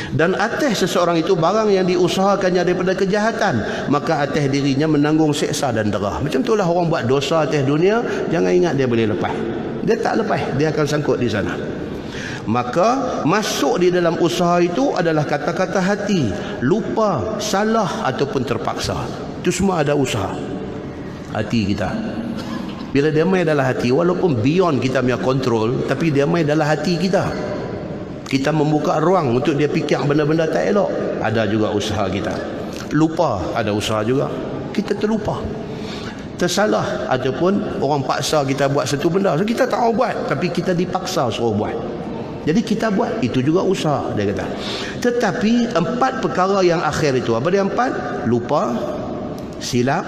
Dan atas seseorang itu barang yang diusahakannya daripada kejahatan, maka atas dirinya menanggung seksa dan dera. Macam itulah orang buat dosa atas dunia, jangan ingat dia boleh lepas. Dia tak lepas, dia akan sangkut di sana. Maka masuk di dalam usaha itu adalah kata-kata hati, lupa, salah ataupun terpaksa. Itu semua ada usaha hati kita. Bila dia main dalam hati, walaupun beyond kita punya kontrol, tapi dia main dalam hati kita. Kita membuka ruang untuk dia fikir benda-benda tak elok, ada juga usaha kita. Lupa, ada usaha juga. Kita terlupa, tersalah, ataupun orang paksa kita buat satu benda, so kita tak mau buat, tapi kita dipaksa suruh buat. Jadi kita buat, itu juga usaha, dia kata. Tetapi 4 perkara yang akhir itu, apa dia 4? Lupa, silap,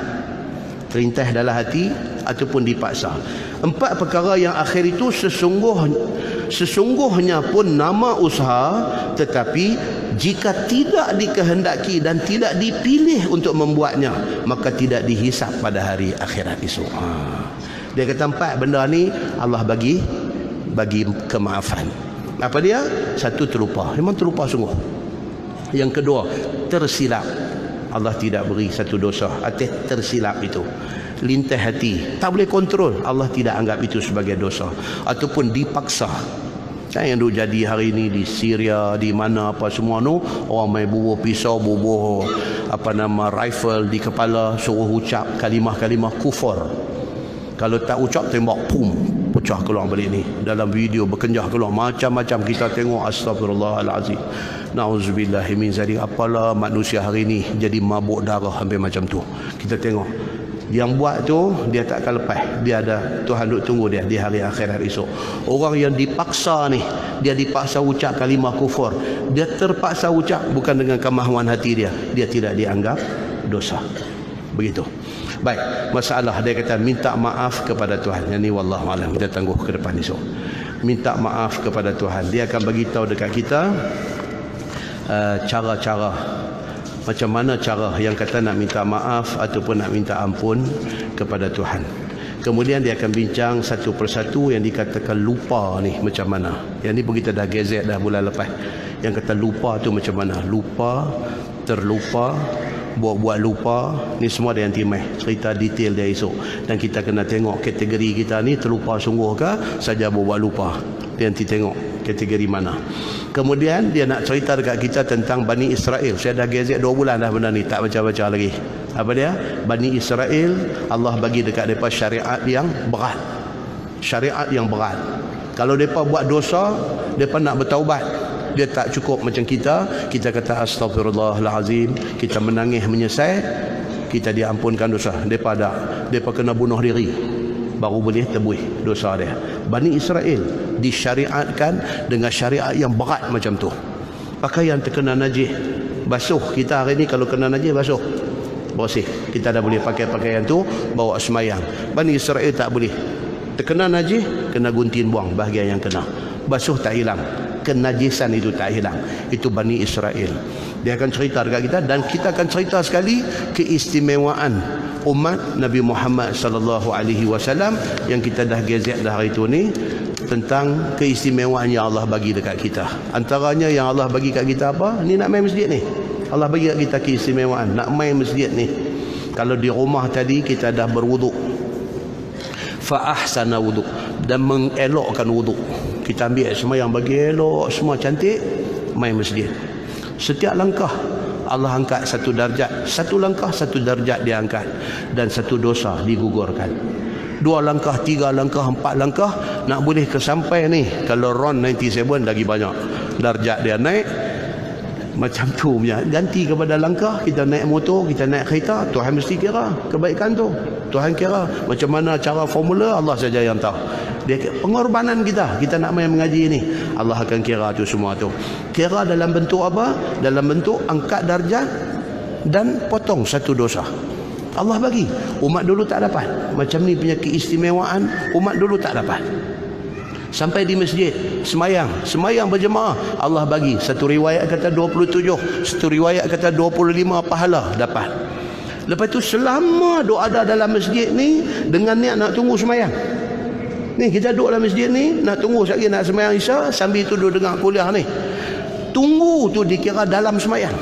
perintah dalam hati, ataupun dipaksa. 4 perkara yang akhir itu sesungguhnya pun nama usaha, tetapi jika tidak dikehendaki dan tidak dipilih untuk membuatnya, maka tidak dihisap pada hari akhirat esok. Dia kata 4 benda ni Allah bagi kemaafan. Apa dia? 1, terlupa. Memang terlupa sungguh. Yang kedua, tersilap. Allah tidak beri satu dosa atas tersilap itu. Lintah hati, tak boleh kontrol, Allah tidak anggap itu sebagai dosa. Ataupun dipaksa. Yang duk jadi hari ini di Syria, di mana apa semua tu, orang main bubuh pisau, bubuh rifle di kepala, suruh ucap kalimah-kalimah kufur. Kalau tak ucap, tembak, pum, pecah keluar balik ni. Dalam video berkenjah keluar macam-macam kita tengok. Astagfirullahalazim, na'udzubillahi min zalik. Apalah manusia hari ni jadi mabuk darah hampir macam tu. Kita tengok yang buat tu, dia tak akan lepas. Dia ada Tuhan duk tunggu dia di hari akhirat esok. Orang yang dipaksa ni, dia dipaksa ucap kalimah kufur, dia terpaksa ucap bukan dengan kemahuan hati dia, dia tidak dianggap dosa. Begitu. Baik, masalah dia kata minta maaf kepada Tuhan. Yang ni wallahu alam, kita tangguh ke depan esok. Minta maaf kepada Tuhan. Dia akan bagi tahu dekat kita cara-cara, macam mana cara yang kata nak minta maaf ataupun nak minta ampun kepada Tuhan. Kemudian dia akan bincang satu persatu yang dikatakan lupa ni macam mana. Yang ni pun kita dah gazet dah bulan lepas. Yang kata lupa tu macam mana. Lupa, terlupa, buat-buat lupa, ni semua dia nanti cerita detail dia esok. Dan kita kena tengok kategori kita ni terlupa sungguh ke saja buat lupa. Dia nanti tengok kategori mana. Kemudian dia nak cerita dekat kita tentang Bani Israel. Saya dah gazet 2 bulan dah benda ni, tak baca-baca lagi. Apa dia? Bani Israel, Allah bagi dekat mereka syariat yang berat. Syariat yang berat. Kalau mereka buat dosa, mereka nak bertaubat, dia tak cukup macam kita kata astagfirullahalazim, kita menangis menyesal, kita diampunkan dosa. Mereka kena bunuh diri baru boleh tebus dosa dia. Bani Israel disyariatkan dengan syariat yang berat macam tu. Pakaian terkena najis, basuh. Kita hari ni kalau kena najis basuh, bersih. Kita dah boleh pakai pakaian tu bawa semayang. Bani Israel tak boleh. Terkena najis, kena gunting buang bahagian yang kena. Basuh tak hilang, kenajisan itu tak hilang. Itu Bani Israel. Dia akan cerita dekat kita, dan kita akan cerita sekali keistimewaan umat Nabi Muhammad sallallahu alaihi wasallam yang kita dah gazet dah hari tu ni, tentang keistimewaan yang Allah bagi dekat kita. Antaranya yang Allah bagi kat kita apa? Ni nak main masjid ni. Allah bagi kat kita keistimewaan nak main masjid ni. Kalau di rumah tadi kita dah berwuduk, fa ahsana wuduk, dan mengelokkan wuduk. Kita ambil semua yang bagi elok, semua cantik, main masjid. Setiap langkah Allah angkat satu darjat. Satu langkah satu darjat dia angkat, dan satu dosa digugurkan. 2 langkah, 3 langkah, 4 langkah nak boleh ke sampai ni. Kalau RON 97 lagi banyak darjat dia naik. Macam tu punya. Ganti kepada langkah. Kita naik motor, kita naik kereta, Tuhan mesti kira kebaikan tu. Tuhan kira macam mana cara formula, Allah saja yang tahu. Dia pengorbanan kita nak main mengaji ni, Allah akan kira tu semua tu. Kira dalam bentuk apa? Dalam bentuk angkat darjat dan potong satu dosa. Allah bagi. Umat dulu tak dapat. Macam ni punya keistimewaan, umat dulu tak dapat. Sampai di masjid semayang berjemaah, Allah bagi. Satu riwayat kata 27, satu riwayat kata 25 pahala dapat. Lepas tu selama duk ada dalam masjid ni dengan niat nak tunggu semayang. Ni kita duduk dalam masjid ni nak tunggu sekali nak semayang Isya, sambil tu duduk dengar kuliah ni. Tunggu tu dikira dalam semayang.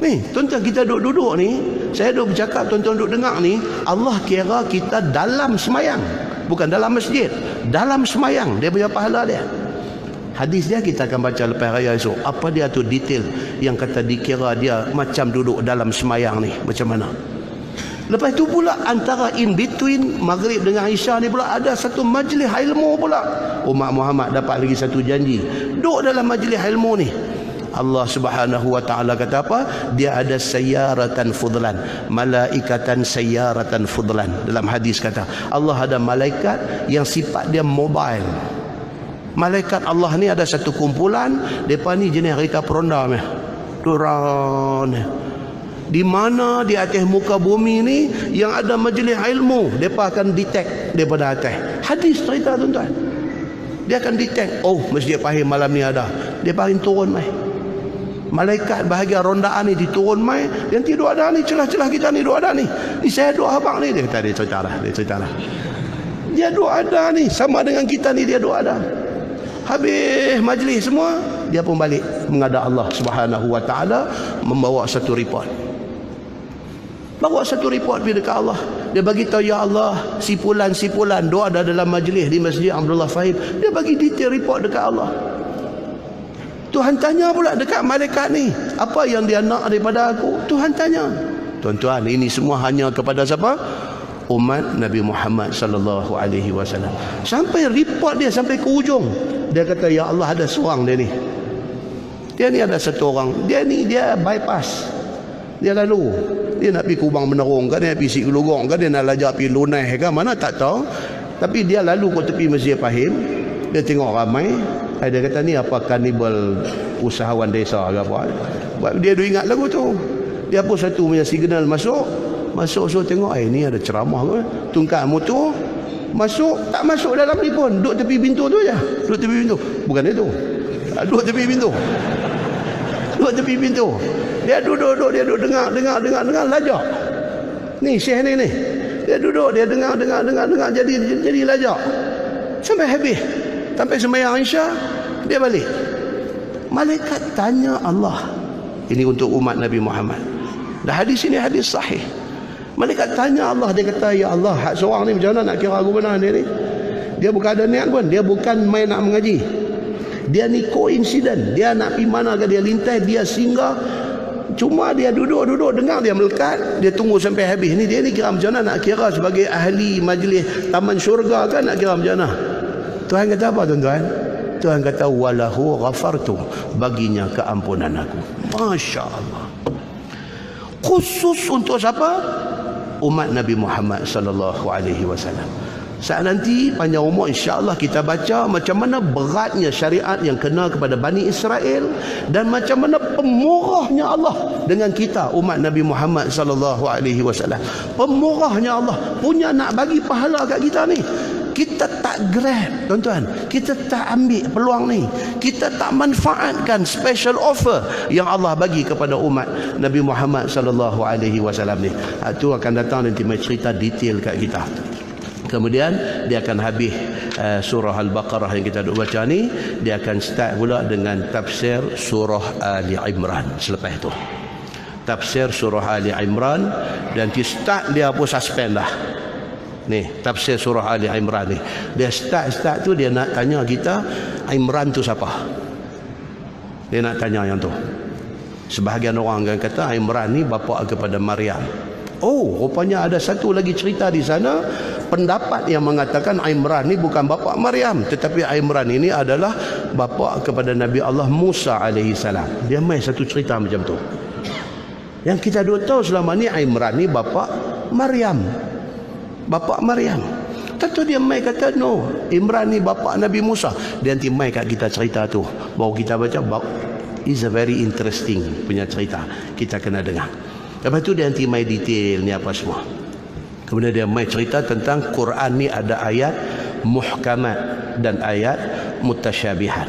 Ni, tuan-tuan kita duduk-duduk ni, saya duduk bercakap, tuan-tuan duduk dengar ni, Allah kira kita dalam semayang. Bukan dalam masjid, dalam semayang. Dia punya pahala dia. Hadis dia kita akan baca lepas raya esok. Apa dia tu detail yang kata dikira dia macam duduk dalam semayang ni, macam mana? Lepas tu pula antara in between Maghrib dengan Isya ni pula ada satu majlis ilmu pula. Umat Muhammad dapat lagi satu janji. Duduk dalam majlis ilmu ni. Allah Subhanahu wa taala kata apa? Dia ada sayyaratan fudlan, malaikatan sayyaratan fudlan. Dalam hadis kata Allah ada malaikat yang sifat dia mobile. Malaikat Allah ni ada satu kumpulan, depa ni jenis kereta peronda meh. Duran. Di mana di atas muka bumi ni yang ada majlis ilmu, depa akan detect daripada atas. Hadis cerita tuan-tuan. Dia akan detect, oh Masjid Pahing malam ni ada. Dia paling turun mai. Malaikat bahagian rondaan ni diturun mai, yang tidur ada ni, celah-celah kita ni duk ada ni. Ni saya duk abang ni, dia kata dia cerita lah. Dia duk ada ni, sama dengan kita ni dia duk ada. Habis majlis semua, dia pun balik menghadap Allah Subhanahu wa taala membawa satu report. Bawa satu report pergi dekat Allah. Dia bagi tahu, ya Allah, si fulan duk ada dalam majlis di Masjid Abdullah Fahim. Dia bagi detail report dekat Allah. Tuhan tanya pula dekat malaikat ni, apa yang dia nak daripada aku? Tuhan tanya. Tuan-tuan, ini semua hanya kepada siapa? Umat Nabi Muhammad sallallahu alaihi wasallam. Sampai report dia sampai ke ujung. Dia kata, ya Allah, ada seorang dia ni. Dia ni ada satu orang. Dia ni dia bypass. Dia lalu. Dia nak pergi Kubang Menerung kan, dia nak pergi Sikulugong kan, dia nak lajak pergi Lunai kan, mana tak tahu. Tapi dia lalu ke tepi Masjid Pahim. Dia tengok ramai. Dia kata, ni apa kanibal usahawan desa ke apa. Dia ingat lagu tu. Dia pun satu punya signal masuk so tengok, ni ada ceramah ke. Tungkat motor masuk, tak masuk dalam ni pun, duduk tepi pintu tu aja. Duduk tepi pintu. Bukan itu. Duduk tepi pintu. Duduk tepi pintu. Dia duduk dengar lajak. Ni Syekh ni. Dia duduk, dia dengar jadi lajak. Sampai habis. Sampai sembahyang Isya, dia balik. Malaikat tanya Allah. Ini untuk umat Nabi Muhammad. Dan hadis ini hadis sahih. Malaikat tanya Allah, dia kata, ya Allah, hak seorang ni macam mana nak kira aku benar dia ni? Dia bukan ada niat pun, dia bukan main nak mengaji. Dia ni koinsiden. Dia nak pergi mana ke dia lintas, dia singgah. Cuma dia duduk dengar, dia melekat, dia tunggu sampai habis. Ni dia ni kira macam mana nak kira sebagai ahli majlis taman syurga kan, nak kira macam mana? Tuhan kata apa tuan-tuan? Tuhan kata, walahu ghafartu, baginya keampunan aku. Masya Allah. Khusus untuk siapa? Umat Nabi Muhammad sallallahu alaihi wasallam. Saat nanti panjang umur insya-Allah kita baca macam mana beratnya syariat yang kena kepada Bani Israel dan macam mana pemurahnya Allah dengan kita umat Nabi Muhammad sallallahu alaihi wasallam. Pemurahnya Allah punya nak bagi pahala kat kita ni. Kita tak grab tuan-tuan, kita tak ambil peluang ni, kita tak manfaatkan special offer yang Allah bagi kepada umat Nabi Muhammad sallallahu alaihi wasallam ni. Itu akan datang nanti mai cerita detail kat kita. Kemudian dia akan habis surah Al-Baqarah yang kita duk baca ni, dia akan start pula dengan tafsir surah Ali Imran selepas itu. Tafsir surah Ali Imran, dan di start dia pun suspend dah. Ni tafsir surah Ali Imran ni. Dia start tu dia nak tanya kita, Imran tu siapa? Dia nak tanya yang tu. Sebahagian orang kan kata Imran ni bapa kepada Maryam. Oh, rupanya ada satu lagi cerita di sana, pendapat yang mengatakan Imran ni bukan bapa Maryam, tetapi Imran ini adalah bapa kepada Nabi Allah Musa alaihi salam. Dia mai satu cerita macam tu. Yang kita duk tahu selama ni Imran ni bapa Maryam. Bapa Maryam. Tentu dia mai kata no, Imran ni bapa Nabi Musa. Dia nanti mai kat kita cerita tu. Baru kita baca, is a very interesting punya cerita. Kita kena dengar. Lepas tu dia nanti mai detail ni apa semua. Kemudian dia mai cerita tentang Quran ni ada ayat muhkamat dan ayat mutasyabihat.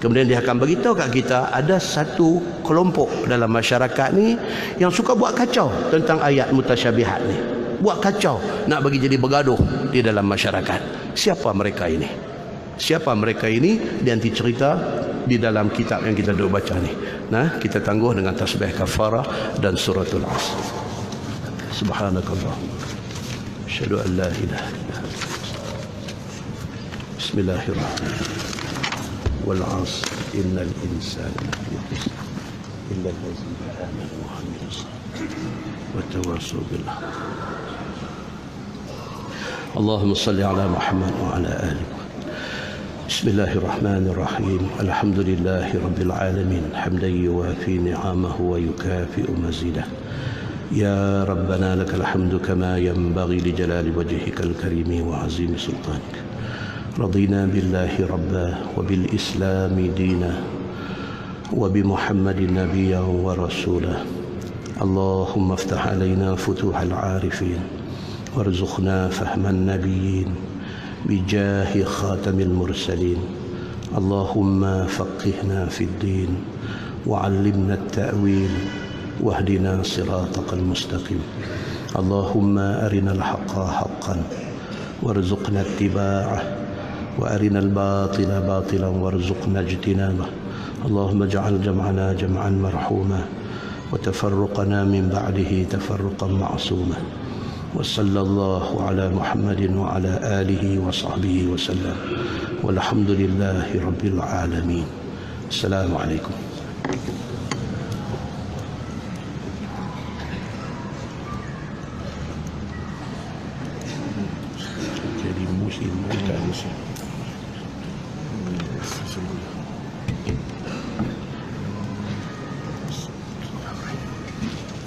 Kemudian dia akan beritahu kat kita ada satu kelompok dalam masyarakat ni yang suka buat kacau tentang ayat mutasyabihat ni. Buat kacau, nak bagi jadi bergaduh di dalam masyarakat. Siapa mereka ini? Siapa mereka ini? Dia nanti cerita di dalam kitab yang kita duk baca ni. Nah, kita tangguh dengan tasbih kafarah dan suratul Asr. Subhanakallah. Asyhadu an la ilaha illa anta. Bismillahirrahmanirrahim. Wal 'asr innal insana lafi khusr illa allazina amanu wa 'amilus salihati wa tawassaw bil haqq. Allahumma salli ala Muhammad wa ala alihi. Bismillahirrahmanirrahim. Alhamdulillahi rabbil alamin. Hamdan yuwafi ni'amahu wa yukafi'u mazidah. Ya Rabbana lakal hamdu kama yanbaghi li jalali wajhikal karimi wa azimi sultanik. Radina billahi rabba wa bil islami dina wa bi Muhammadin nabiyyan wa rasulah. Allahumma iftah alaina futuhal arifin warzuqna fahman nabiyyin bijahi khatamil mursalin. Allahumma faqihna fid din wa 'allimna at-ta'wil wahdina siratal mustaqim. Allahumma arinal haqqa haqqan warzuqna ittiba'ah wa arinal batila batilan warzuqna ijtinabah. Allahumma ij'al jam'ana jam'an marhuma wa tafarruqana min ba'dihi tafarruqan ma'suma. Wa sallallahu ala Muhammadin wa ala alihi wa sahbihi wa sallam. Walhamdulillahi rabbil alamin. Assalamualaikum. Jadi musim kita musim